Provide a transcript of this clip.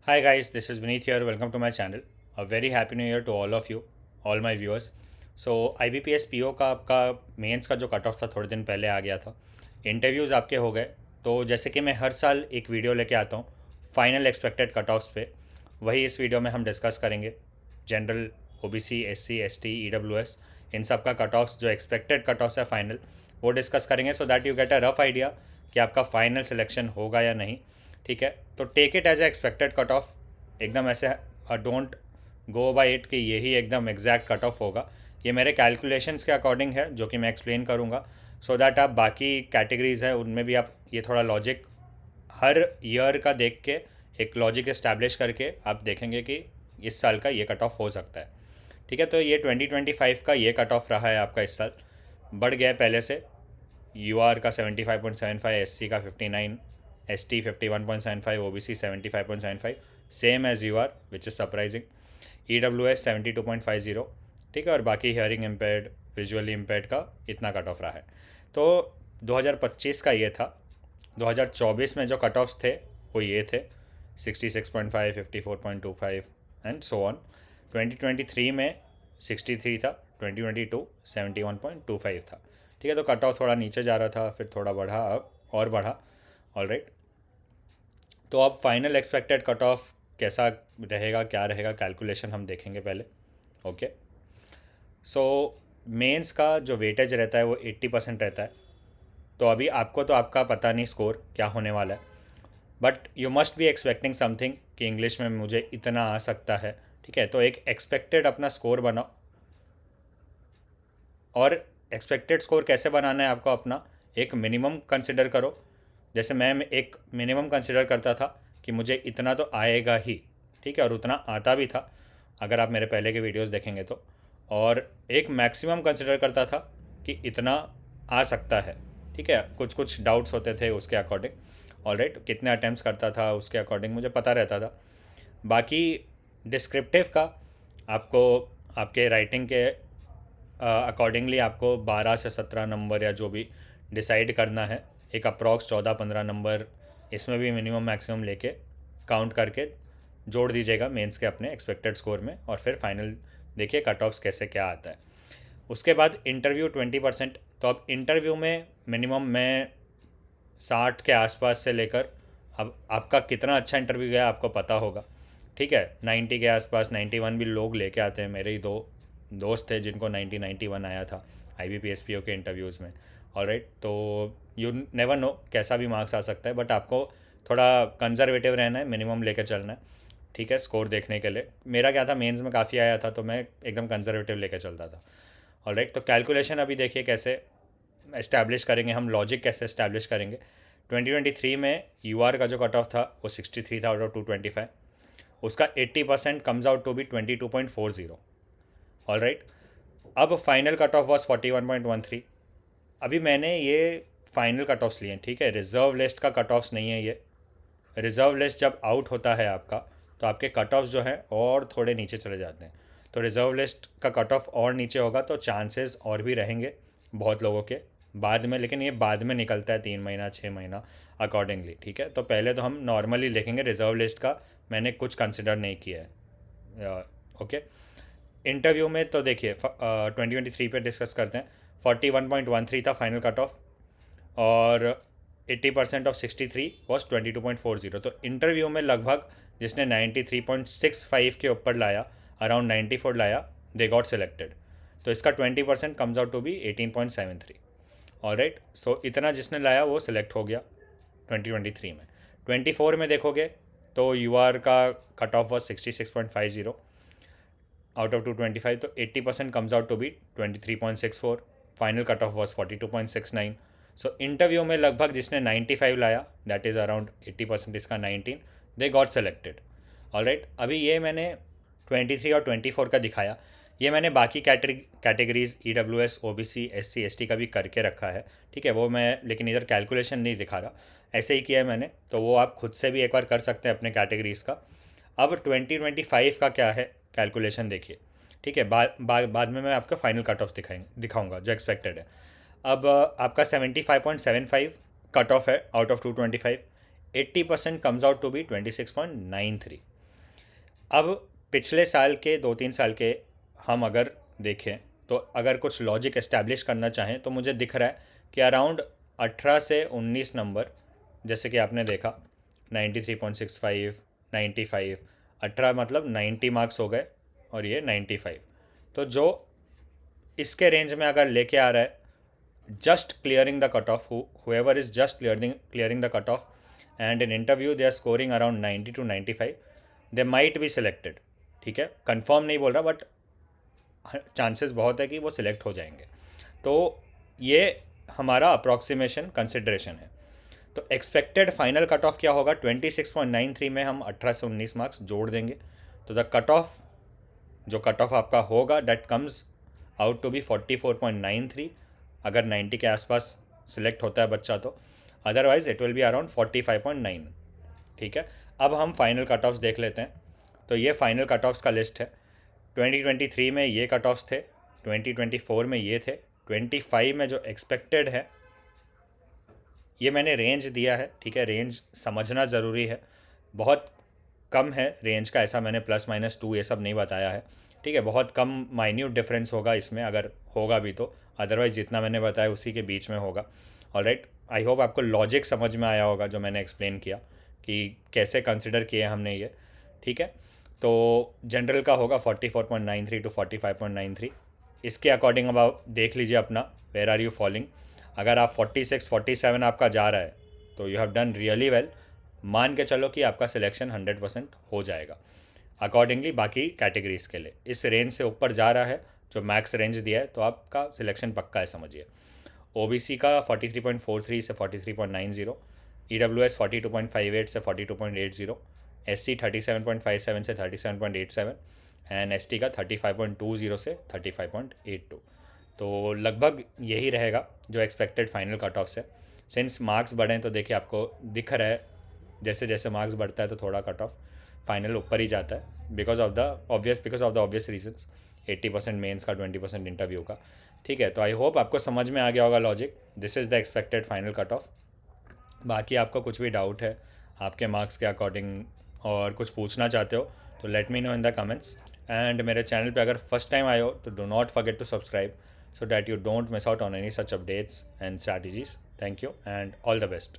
Hi guys, this is Vineet here. Welcome to my channel. A very happy new year to all of you, all my viewers. So IBPS PO का आपका mains का जो cut of था थोड़े दिन पहले आ गया था। इंटरव्यूज़ आपके हो गए। तो जैसे कि मैं हर साल एक वीडियो लेके आता हूँ फाइनल एक्सपेक्टेड कट ऑफ्स पे, वही इस वीडियो में हम डिस्कस करेंगे। General, OBC, SC, ST, EWS, इन सब का कट ऑफ्स जो एक्सपेक्टेड कट ऑफ्स है फाइनल, वो डिस्कस करेंगे so that you get a rough idea कि आपका फाइनल सिलेक्शन होगा या नहीं। ठीक है, तो take it as a expected cut off. एकदम ऐसे डोंट गो बाय इट कि यही एकदम एग्जैक्ट कट ऑफ होगा। ये मेरे कैलकुलेशंस के अकॉर्डिंग है जो कि मैं एक्सप्लेन करूँगा, सो दैट आप बाकी कैटेगरीज है उनमें भी आप ये थोड़ा लॉजिक हर ईयर का देख के एक लॉजिक इस्टेब्लिश करके आप देखेंगे कि इस साल का ये कट ऑफ हो सकता है। ठीक है, तो ये 2025 का ये कट ऑफ रहा है आपका इस साल। बढ़ गया है पहले से। UR का 75.75, SC का 59, ST 51.75, OBC 75.75, same as UR which is surprising. EWS 72.50। ठीक है, और बाकी हियरिंग इम्पेयर्ड, विजुअली इम्पेयर्ड का इतना कट ऑफ रहा है। तो 2025 का ये था। 2024 में जो कट ऑफ्स थे वो ये थे 66.5, 54.25 एंड सो ऑन। 2023 में 63 था, 2022 71.25 था। ठीक है, तो कट ऑफ थोड़ा नीचे जा रहा था, फिर थोड़ा बढ़ा, अब और बढ़ा। ऑलराइट, तो अब फाइनल एक्सपेक्टेड कट ऑफ कैसा रहेगा, क्या रहेगा, कैलकुलेशन हम देखेंगे पहले। ओके, सो मेंस का जो वेटेज रहता है वो 80% रहता है। तो अभी आपको तो आपका पता नहीं स्कोर क्या होने वाला है, but you must be expecting something कि इंग्लिश में मुझे इतना आ सकता है। ठीक है, तो एक एक्सपेक्टेड अपना स्कोर बनाओ। और एक्सपेक्टेड स्कोर कैसे बनाना है आपको, अपना एक मिनिमम कंसिडर करो। जैसे मैं एक मिनिमम कंसिडर करता था कि मुझे इतना तो आएगा ही। ठीक है, और उतना आता भी था अगर आप मेरे पहले के वीडियोस देखेंगे तो। और एक मैक्सिमम कंसिडर करता था कि इतना आ सकता है। ठीक है, कुछ कुछ डाउट्स होते थे उसके अकॉर्डिंग। ऑलराइट, कितने अटैम्प्ट्स करता था उसके अकॉर्डिंग मुझे पता रहता था। बाकी डिस्क्रिप्टिव का आपको आपके राइटिंग के अकॉर्डिंगली आपको 12 से 17 नंबर या जो भी डिसाइड करना है, एक अप्रॉक्स 14-15 नंबर इसमें भी मिनिमम मैक्सिमम लेके काउंट करके जोड़ दीजिएगा मेंस के अपने एक्सपेक्टेड स्कोर में, और फिर फाइनल देखिए कट ऑफ्स कैसे क्या आता है। उसके बाद इंटरव्यू 20%। तो अब इंटरव्यू में मिनिमम मैं 60 के आसपास से लेकर, अब आपका कितना अच्छा इंटरव्यू गया आपको पता होगा। ठीक है, 90 के आसपास, 91 भी लोग लेके आते हैं। मेरे ही दो दोस्त थे जिनको 91 आया था IBPS PO के इंटरव्यूज़ में। ऑलराइट, तो यू नेवर नो कैसा भी मार्क्स आ सकता है, बट आपको थोड़ा कंजर्वेटिव रहना है, मिनिमम लेके चलना है। ठीक है, स्कोर देखने के लिए मेरा क्या था, मेंस में काफ़ी आया था तो मैं एकदम कंजर्वेटिव लेके चलता था। ऑलराइट, तो कैलकुलेशन अभी देखिए कैसे इस्टेब्लिश करेंगे हम, लॉजिक कैसे इस्टेब्लिश करेंगे। 2023 में UR का जो कट ऑफ था वो 63 था आउट ऑफ 225। उसका 80% comes out to be 22.40। All right, अब फाइनल कट ऑफ वॉज 41.13। अभी मैंने ये फाइनल कट ऑफ्स लिए हैं। ठीक है, रिजर्व लिस्ट का कट ऑफ्स नहीं है ये। रिज़र्व लिस्ट जब आउट होता है आपका तो आपके कट ऑफ जो हैं और थोड़े नीचे चले जाते हैं। तो रिज़र्व लिस्ट का कट ऑफ और नीचे होगा तो चांसेस और भी रहेंगे बहुत लोगों के बाद में, लेकिन ये बाद में निकलता है 3 महीना 6 महीना अकॉर्डिंगली। ठीक है, तो पहले तो हम नॉर्मली देखेंगे रिज़र्व लिस्ट का, मैंने कुछ कंसिडर नहीं किया है। ओके, इंटरव्यू में तो देखिए 2023 पे डिस्कस करते हैं। 41.13 था फाइनल कट ऑफ, और 80% ऑफ 63 वॉज 22.40। तो इंटरव्यू में लगभग जिसने 93.65 के ऊपर लाया, अराउंड 94 लाया, दे गॉट सिलेक्टेड। तो इसका 20% comes out to be 18.73। Alright, so इतना जिसने लाया वो सिलेक्ट हो गया 2023 में। 24 में देखोगे तो UR का cut off was 66.50 out of 225। तो 80% comes out to be 23.64। Final cut off was 42.69। So interview में लगभग जिसने 95 लाया, दैट इज़ अराउंड 80%, इसका 19, दे गॉट सेलेक्टेड। ऑलराइट, अभी ये मैंने 23 और 24 का दिखाया। ये मैंने बाकी categories EWS, OBC, SC, ST का भी करके रखा है। ठीक है, वो मैं लेकिन इधर कैलकुलेशन नहीं दिखा रहा, ऐसे ही किया है मैंने, तो वो आप खुद से भी एक बार कर सकते हैं अपने कैटेगरीज़ का। अब 2025 का क्या है कैलकुलेशन देखिए। ठीक है, बाद में मैं आपको फाइनल कट ऑफ दिखाऊंगा जो एक्सपेक्टेड है। अब आपका 75.75 कट ऑफ है out of 225। 80% comes out to be 26.93। अब पिछले साल के 2-3 साल के हम अगर देखें तो अगर कुछ लॉजिक एस्टैब्लिश करना चाहें तो मुझे दिख रहा है कि अराउंड 18 से 19 नंबर, जैसे कि आपने देखा 93.65, 95, 18 मतलब 90 मार्क्स हो गए और ये 95। तो जो इसके रेंज में अगर लेके आ रहा है, just clearing the cutoff, whoever is just clearing the cutoff and in interview they are scoring around 90 to 95, they might be selected। ठीक है, कंफर्म नहीं बोल रहा बट चांसेस बहुत है कि वो सिलेक्ट हो जाएंगे। तो ये हमारा अप्रॉक्सीमेशन कंसिडरेशन है। तो एक्सपेक्टेड फाइनल कट ऑफ क्या होगा, 26.93 में हम 18 से 19 मार्क्स जोड़ देंगे तो द कट ऑफ, जो कट ऑफ आपका होगा that comes out to be 44.93 अगर 90 के आसपास सिलेक्ट होता है बच्चा तो, otherwise it will be around 45.9। ठीक है, अब हम फाइनल कट ऑफ्स देख लेते हैं। तो ये फाइनल कट ऑफ्स का लिस्ट है। 2023 में ये कट ऑफ्स थे, 2024 में ये थे, 25 में जो एक्सपेक्टेड है ये मैंने रेंज दिया है। ठीक है, रेंज समझना ज़रूरी है, बहुत कम है रेंज का, ऐसा मैंने +-2 ये सब नहीं बताया है। ठीक है, बहुत कम माइन्यूट डिफरेंस होगा इसमें अगर होगा भी तो, अदरवाइज़ जितना मैंने बताया उसी के बीच में होगा। ऑलराइट, आई होप आपको लॉजिक समझ में आया होगा जो मैंने एक्सप्लेन किया कि कैसे कंसिडर किए हमने ये। ठीक है, तो जनरल का होगा 44.93 टू 45.93। इसके अकॉर्डिंग अब आप देख लीजिए अपना वेयर आर यू फॉलिंग। अगर आप 46 47 आपका जा रहा है तो you have done really well. मान के चलो कि आपका सिलेक्शन 100% हो जाएगा। अकॉर्डिंगली बाकी कैटेगरीज़ के लिए इस रेंज से ऊपर जा रहा है जो मैक्स रेंज दिया है तो आपका सिलेक्शन पक्का है समझिए। ओबीसी का 43.43 से 43.90, ईडब्ल्यूएस 42.58 से 42.80, एससी 37.57 से 37.87 एंड एसटी का 35.20 से 35.82। तो लगभग यही रहेगा जो एक्सपेक्टेड फाइनल कट ऑफ है। सिंस मार्क्स बढ़ें तो देखिए आपको दिख रहा है जैसे जैसे मार्क्स बढ़ता है तो थोड़ा कट ऑफ फाइनल ऊपर ही जाता है because of the obvious reasons, 80% mains का, 20% इंटरव्यू का। ठीक है, तो आई होप आपको समझ में आ गया होगा logic. This is the expected final cut of. बाकी आपको कुछ भी डाउट है आपके मार्क्स के अकॉर्डिंग और कुछ पूछना चाहते हो तो let me know in the comments. And मेरे चैनल पे अगर फर्स्ट टाइम आए हो तो do not forget to subscribe so that you don't miss out on any such updates and strategies. Thank you and all the best.